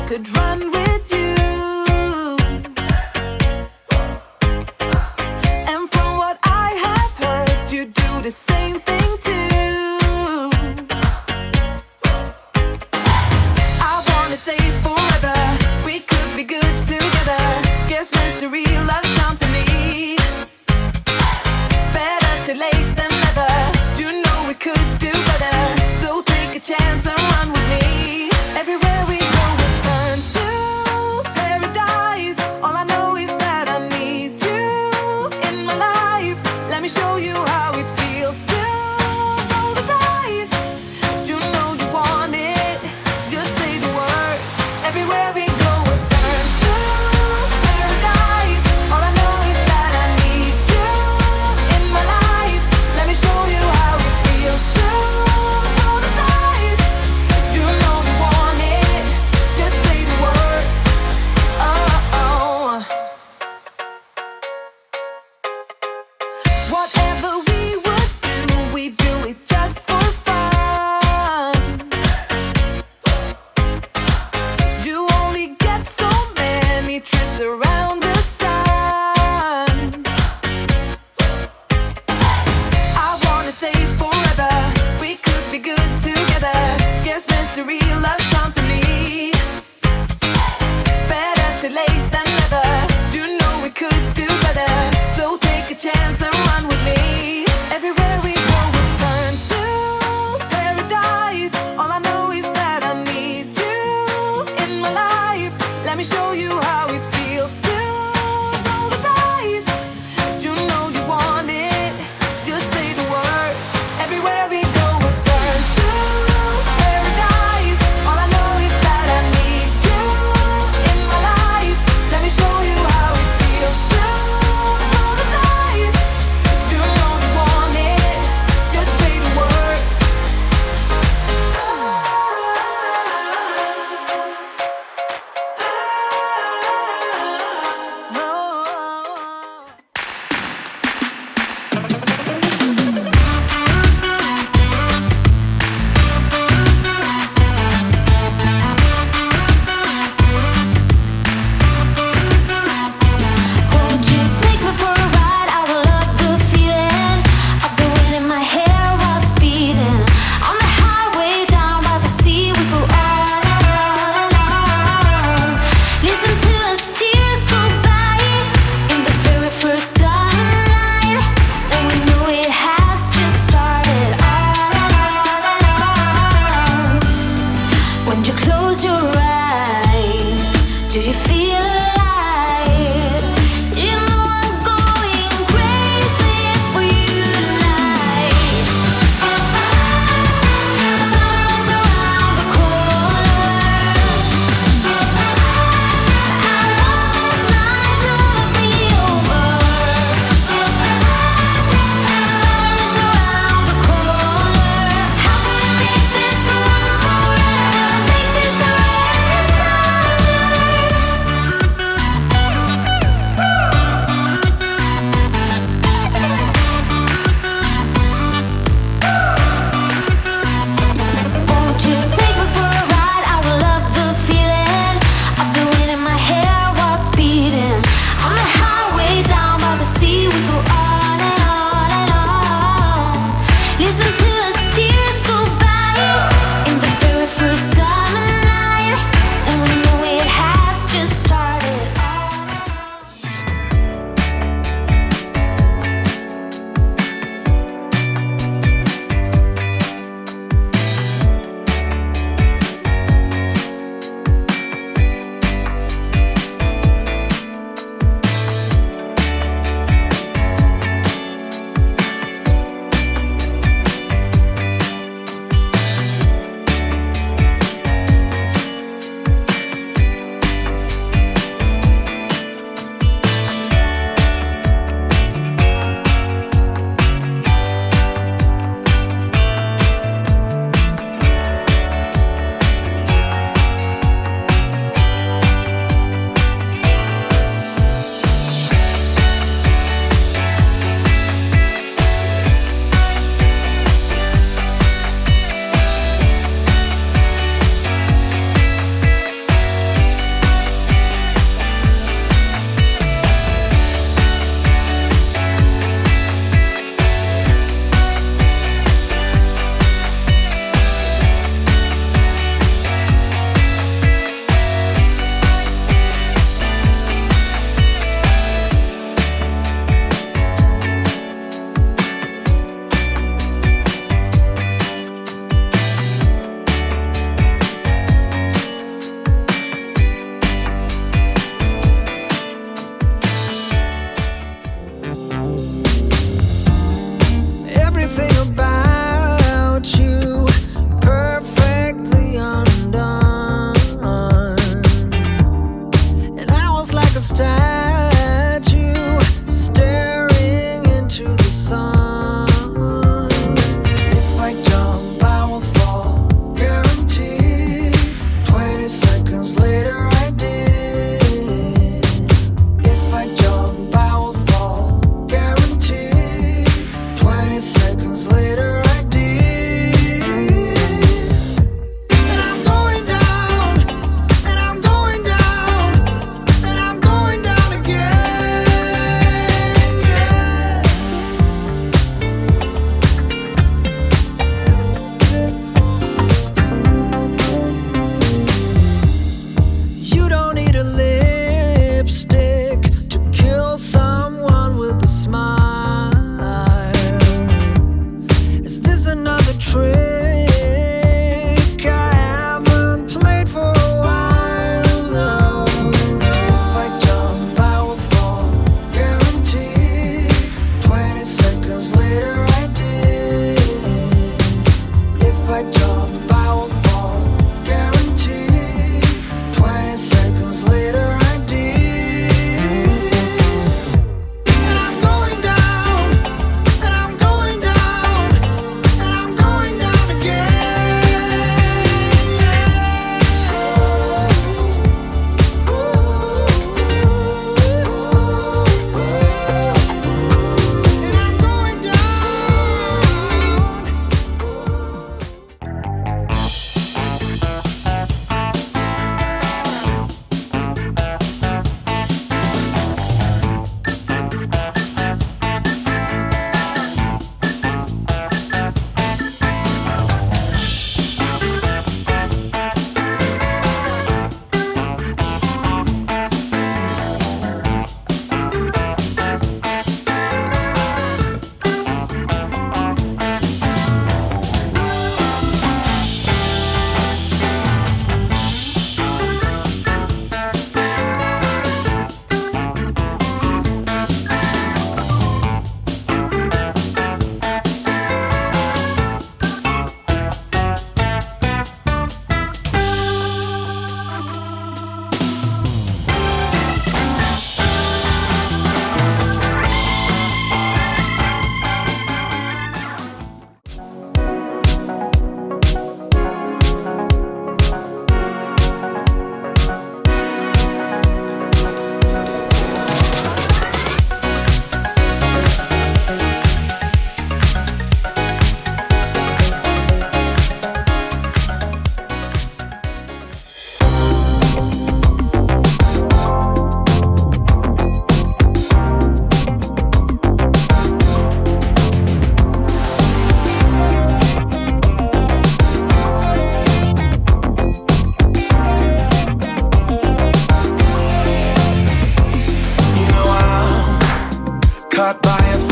could run with you. And from what I have heard, you do the same thing too. I wanna say forever, we could be good together. Guess mystery loves company. Better too late than never. You know we could do better. So take a chance and run with me. Everywhere we go, we turn to paradise. All I know is that I need you in my life. Let me show you how it feels to roll the dice. You know you want it, just say the word. Everywhere we go, we turn to paradise. All I know is that I need you in my life. Let me show you how it feels to roll the dice. You know you want it, just say the word. Oh. Whatever we would do, we do it just for fun. You only get so many trips around the sun. I wanna say forever, we could be good together. Guess mystery loves company. Better too late than never. You know we could do better. So take a chance and run with me. Everywhere we go, we turn to paradise. All I know is that I need you in my life. Let me show you how it feels to roll the dice. You know you want it, just say the word. Everywhere we go, we turn to paradise. All I know is that I need you in my life. Let me show you how it feels to roll the dice. You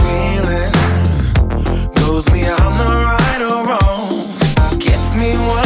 feeling. Goes me I'm the right or wrong. Gets me what